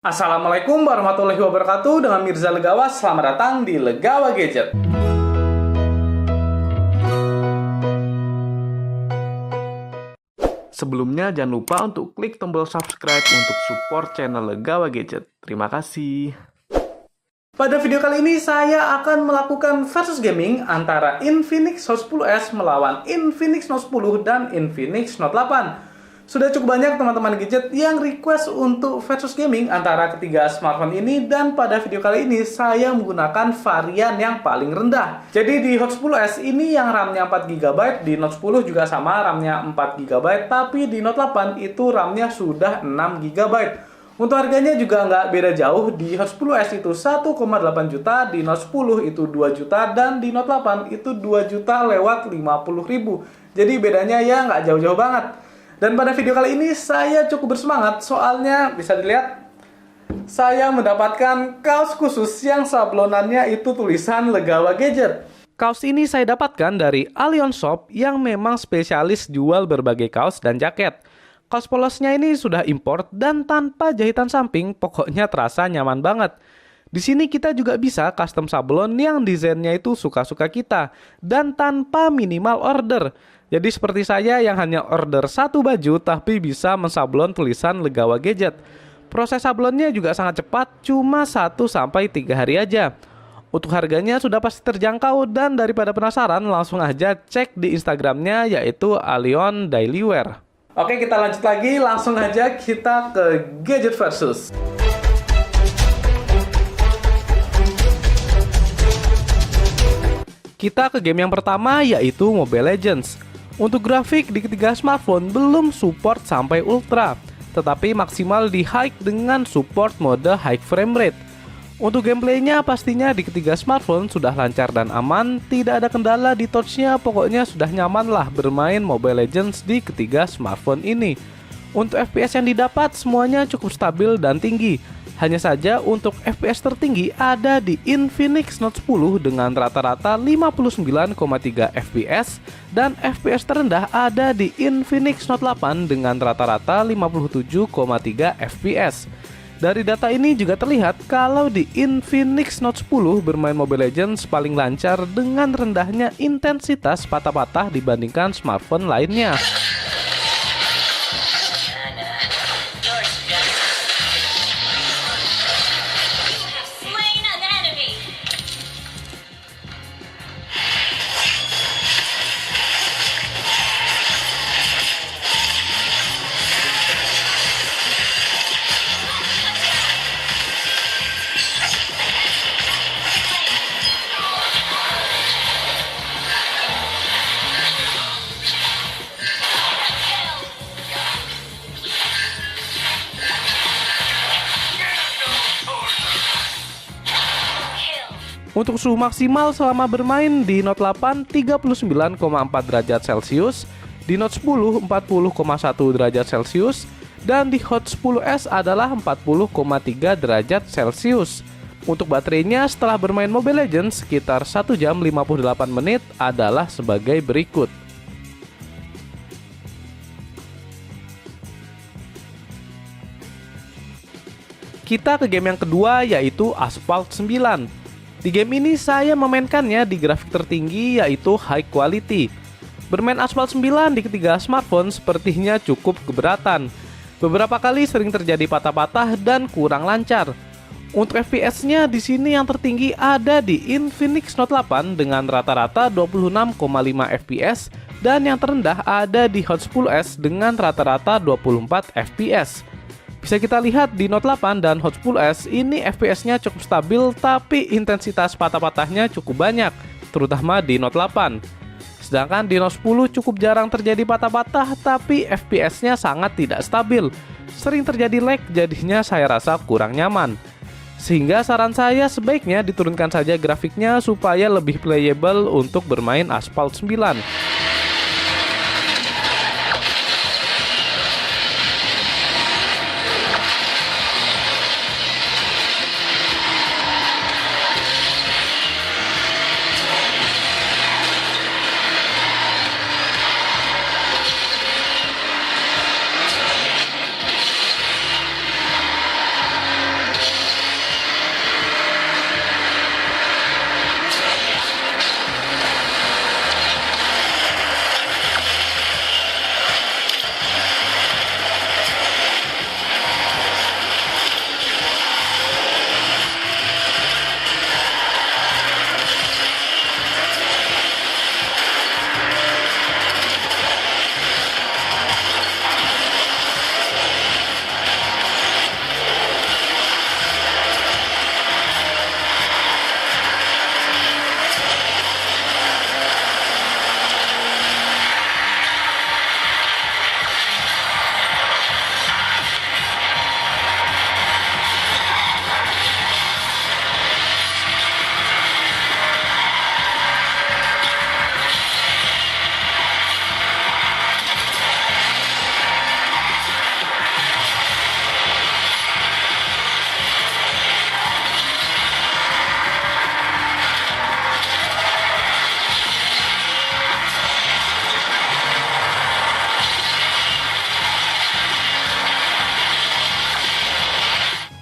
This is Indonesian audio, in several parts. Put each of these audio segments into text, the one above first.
Assalamualaikum warahmatullahi wabarakatuh. Dengan Mirza Legawa, selamat datang di Legawa Gadget. Sebelumnya jangan lupa untuk klik tombol subscribe untuk support channel Legawa Gadget. Terima kasih. Pada video kali ini saya akan melakukan versus gaming antara Infinix Hot 10s melawan Infinix Note 10 dan Infinix Note 8. Sudah cukup banyak teman-teman gadget yang request untuk versus gaming antara ketiga smartphone ini, dan pada video kali ini saya menggunakan varian yang paling rendah. Jadi di Hot 10s ini yang RAM-nya 4GB, di Note 10 juga sama RAM-nya 4GB, tapi di Note 8 itu RAM-nya sudah 6GB. Untuk harganya juga nggak beda jauh, di Hot 10s itu 1,8 juta, di Note 10 itu 2 juta, dan di Note 8 itu 2 juta lewat 50.000. Jadi bedanya ya nggak jauh-jauh banget. Dan pada video kali ini saya cukup bersemangat, soalnya bisa dilihat saya mendapatkan kaos khusus yang sablonannya itu tulisan Legawa Gadget. Kaos ini saya dapatkan dari Alion Shop yang memang spesialis jual berbagai kaos dan jaket. Kaos polosnya ini sudah import dan tanpa jahitan samping, pokoknya terasa nyaman banget. Di sini kita juga bisa custom sablon yang desainnya itu suka-suka kita dan tanpa minimal order. Jadi seperti saya yang hanya order satu baju tapi bisa mensablon tulisan Legawa Gadget. Proses sablonnya juga sangat cepat, cuma 1-3 hari aja. Untuk harganya sudah pasti terjangkau, dan daripada penasaran langsung aja cek di Instagramnya yaitu Alion Dailywear. Oke, kita lanjut lagi, langsung aja kita ke Gadget Versus. Kita ke game yang pertama yaitu Mobile Legends. Untuk grafik di ketiga smartphone belum support sampai ultra, tetapi maksimal di high dengan support mode high frame rate. Untuk gameplaynya pastinya di ketiga smartphone sudah lancar dan aman, tidak ada kendala di touchnya, pokoknya sudah nyaman lah bermain Mobile Legends di ketiga smartphone ini. Untuk FPS yang didapat semuanya cukup stabil dan tinggi. Hanya saja untuk FPS tertinggi ada di Infinix Note 10 dengan rata-rata 59,3 FPS, dan FPS terendah ada di Infinix Note 8 dengan rata-rata 57,3 FPS. Dari data ini juga terlihat kalau di Infinix Note 10 bermain Mobile Legends paling lancar dengan rendahnya intensitas patah-patah dibandingkan smartphone lainnya. Untuk suhu maksimal selama bermain di Note 8 39,4 derajat Celcius, di Note 10 40,1 derajat Celcius, dan di Hot 10s adalah 40,3 derajat Celcius. Untuk baterainya setelah bermain Mobile Legends sekitar 1 jam 58 menit adalah sebagai berikut. Kita ke game yang kedua yaitu Asphalt 9. Di game ini saya memainkannya di grafik tertinggi yaitu high quality. Bermain Asphalt 9 di ketiga smartphone sepertinya cukup keberatan. Beberapa kali sering terjadi patah-patah dan kurang lancar. Untuk FPS-nya di sini yang tertinggi ada di Infinix Note 8 dengan rata-rata 26,5 FPS, dan yang terendah ada di Hot 10s dengan rata-rata 24 FPS. Bisa kita lihat di Note 8 dan Hot 10s ini FPS-nya cukup stabil, tapi intensitas patah-patahnya cukup banyak, terutama di Note 8. Sedangkan di Note 10 cukup jarang terjadi patah-patah, tapi FPS-nya sangat tidak stabil. Sering terjadi lag, jadinya saya rasa kurang nyaman. Sehingga saran saya sebaiknya diturunkan saja grafiknya supaya lebih playable untuk bermain Asphalt 9.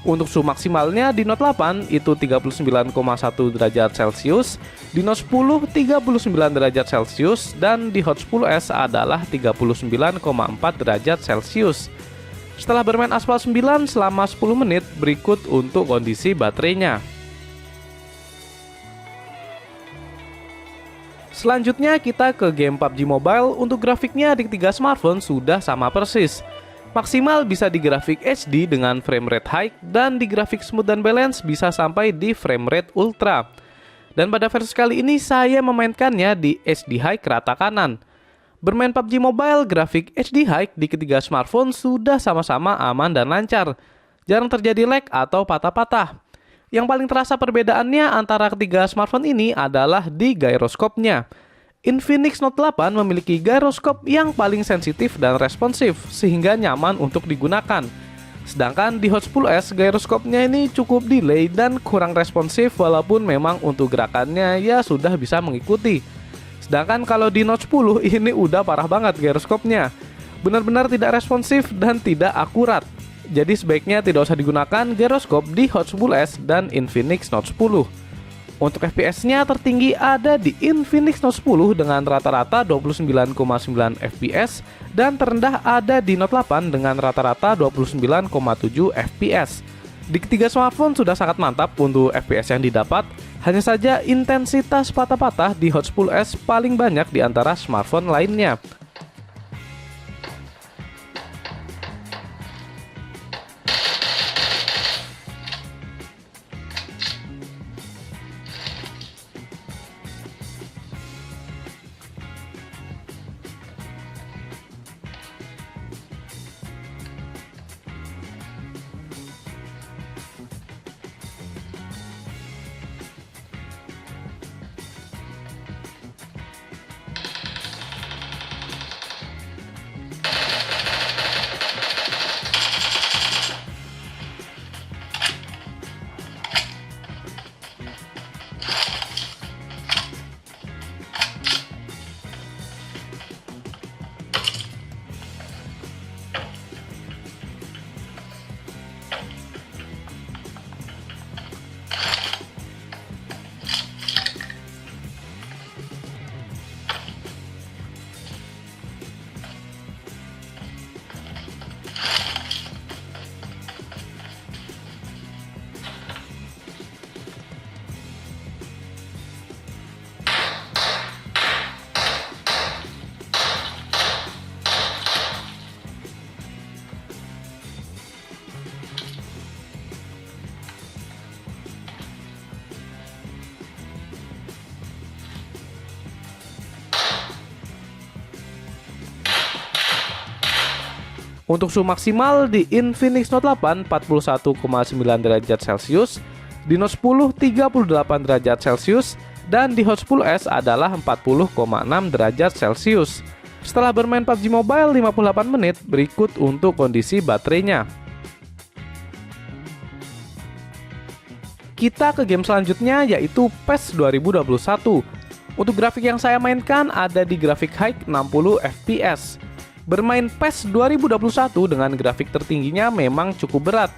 Untuk suhu maksimalnya di Note 8 itu 39,1 derajat Celcius, di Note 10 39 derajat Celcius, dan di Hot 10s adalah 39,4 derajat Celcius. Setelah bermain Aspal 9 selama 10 menit, berikut untuk kondisi baterainya. Selanjutnya kita ke game PUBG Mobile. Untuk grafiknya di ketiga smartphone sudah sama persis. Maksimal bisa di grafik HD dengan frame rate high, dan di grafik smooth dan balance bisa sampai di frame rate ultra. Dan pada versi kali ini saya memainkannya di HD high ke rata kanan. Bermain PUBG Mobile grafik HD high di ketiga smartphone sudah sama-sama aman dan lancar. Jarang terjadi lag atau patah-patah. Yang paling terasa perbedaannya antara ketiga smartphone ini adalah di gyroscope-nya. Infinix Note 8 memiliki gyroscope yang paling sensitif dan responsif, sehingga nyaman untuk digunakan. Sedangkan di Hot 10s, gyroscope-nya ini cukup delay dan kurang responsif, walaupun memang untuk gerakannya ya sudah bisa mengikuti. Sedangkan kalau di Note 10 ini udah parah banget gyroscope-nya. Benar-benar tidak responsif dan tidak akurat. Jadi sebaiknya tidak usah digunakan gyroscope di Hot 10s dan Infinix Note 10. Untuk FPS-nya tertinggi ada di Infinix Note 10 dengan rata-rata 29,9 FPS, dan terendah ada di Note 8 dengan rata-rata 29,7 FPS. Di ketiga smartphone sudah sangat mantap untuk FPS yang didapat, hanya saja intensitas patah-patah di Hot 10s paling banyak di antara smartphone lainnya. Untuk suhu maksimal di Infinix Note 8 41,9 derajat Celcius, di Note 10 38 derajat Celcius, dan di Hot 10s adalah 40,6 derajat Celcius. Setelah bermain PUBG Mobile 58 menit, berikut untuk kondisi baterainya. Kita ke game selanjutnya, yaitu PES 2021. Untuk grafik yang saya mainkan ada di grafik high 60 FPS. Bermain PES 2021 dengan grafik tertingginya memang cukup berat.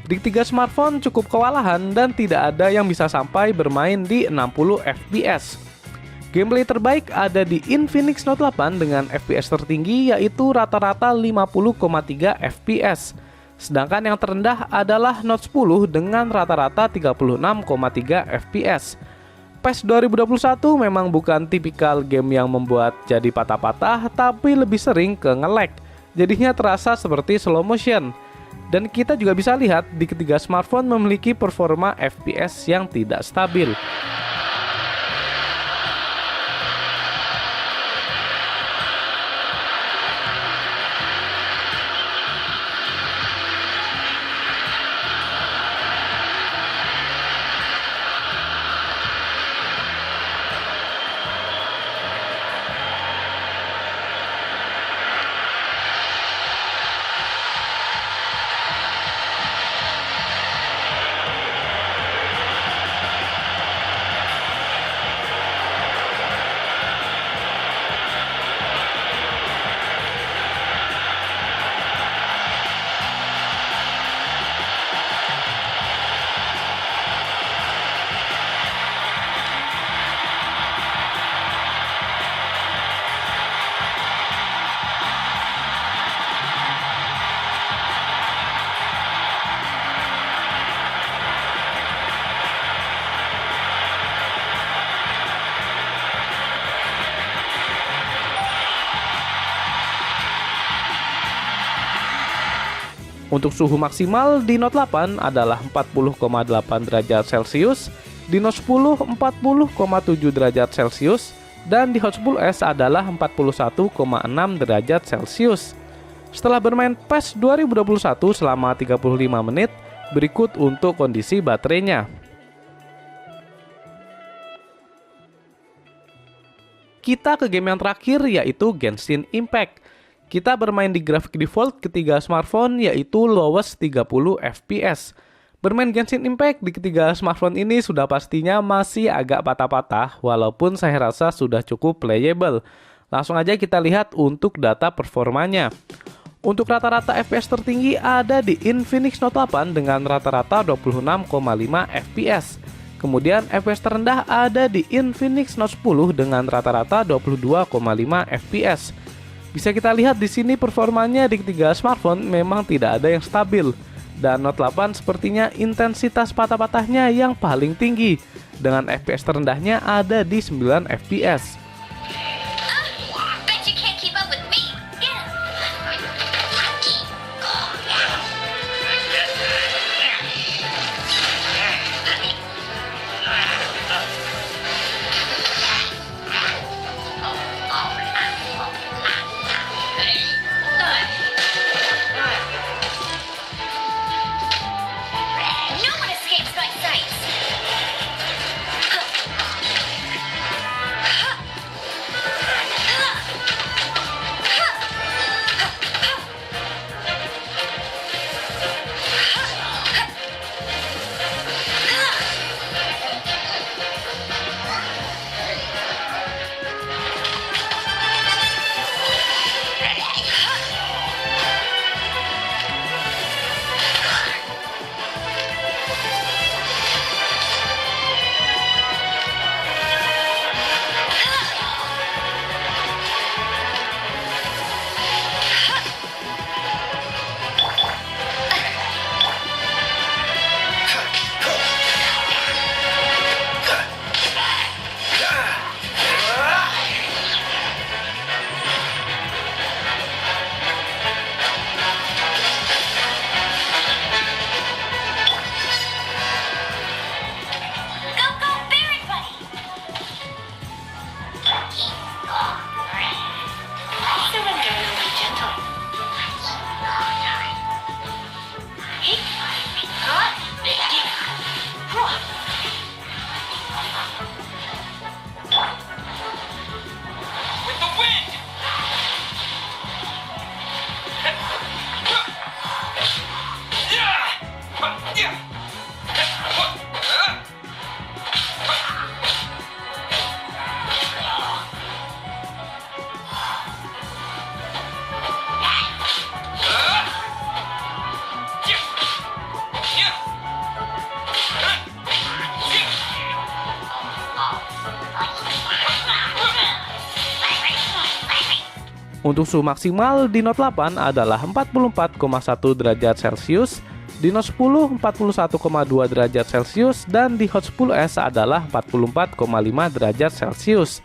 Di tiga smartphone cukup kewalahan dan tidak ada yang bisa sampai bermain di 60 FPS. Gameplay terbaik ada di Infinix Note 8 dengan FPS tertinggi yaitu rata-rata 50,3 FPS. Sedangkan yang terendah adalah Note 10 dengan rata-rata 36,3 FPS. PES 2021 memang bukan tipikal game yang membuat jadi patah-patah, tapi lebih sering ke nge-lag. Jadinya terasa seperti slow motion. Dan kita juga bisa lihat di ketiga smartphone memiliki performa FPS yang tidak stabil. Untuk suhu maksimal di Note 8 adalah 40,8 derajat Celcius, di Note 10 40,7 derajat Celcius, dan di Hot 10s adalah 41,6 derajat Celcius. Setelah bermain PES 2021 selama 35 menit, berikut untuk kondisi baterainya. Kita ke game yang terakhir, yaitu Genshin Impact. Kita bermain di grafik default ketiga smartphone, yaitu lowest 30 fps. Bermain Genshin Impact di ketiga smartphone ini sudah pastinya masih agak patah-patah, walaupun saya rasa sudah cukup playable. Langsung aja kita lihat untuk data performanya. Untuk rata-rata FPS tertinggi ada di Infinix Note 8 dengan rata-rata 26,5 fps. Kemudian FPS terendah ada di Infinix Note 10 dengan rata-rata 22,5 fps. Bisa kita lihat di sini performanya di ketiga smartphone memang tidak ada yang stabil. Dan Note 8 sepertinya intensitas patah-patahnya yang paling tinggi, dengan FPS terendahnya ada di 9 fps. Untuk suhu maksimal di Note 8 adalah 44,1 derajat Celcius, di Note 10 41,2 derajat Celcius, dan di Hot 10s adalah 44,5 derajat Celcius.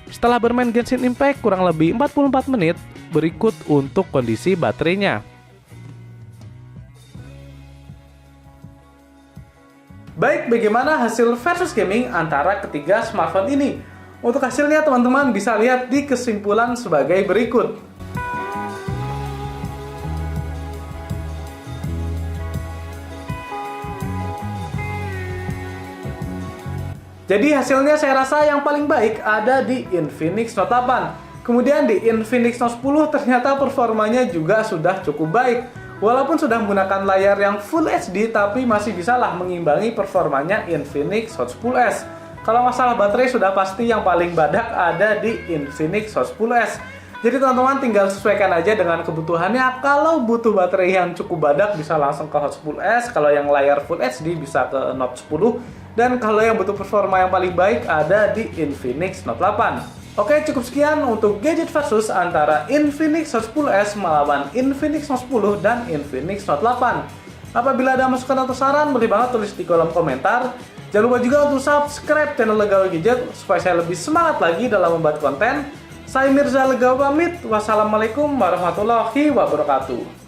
Setelah bermain Genshin Impact kurang lebih 44 menit, berikut untuk kondisi baterainya. Baik, bagaimana hasil versus gaming antara ketiga smartphone ini? Untuk hasilnya teman-teman bisa lihat di kesimpulan sebagai berikut. Jadi hasilnya saya rasa yang paling baik ada di Infinix Note 8. Kemudian di Infinix Note 10 ternyata performanya juga sudah cukup baik. Walaupun sudah menggunakan layar yang Full HD, tapi masih bisalah mengimbangi performanya Infinix Hot 10s. Kalau masalah baterai sudah pasti yang paling badak ada di Infinix Hot 10s. Jadi teman-teman tinggal sesuaikan aja dengan kebutuhannya. Kalau butuh baterai yang cukup badak bisa langsung ke Hot 10s. Kalau yang layar Full HD bisa ke Note 10. Dan kalau yang butuh performa yang paling baik ada di Infinix Note 8. Oke, cukup sekian untuk gadget versus antara Infinix Hot 10s melawan Infinix Note 10 dan Infinix Note 8. Apabila ada masukan atau saran, boleh banget tulis di kolom komentar. Jangan lupa juga untuk subscribe channel Legawa Gadget supaya saya lebih semangat lagi dalam membuat konten. Saya Mirza Legawa pamit. Wassalamualaikum warahmatullahi wabarakatuh.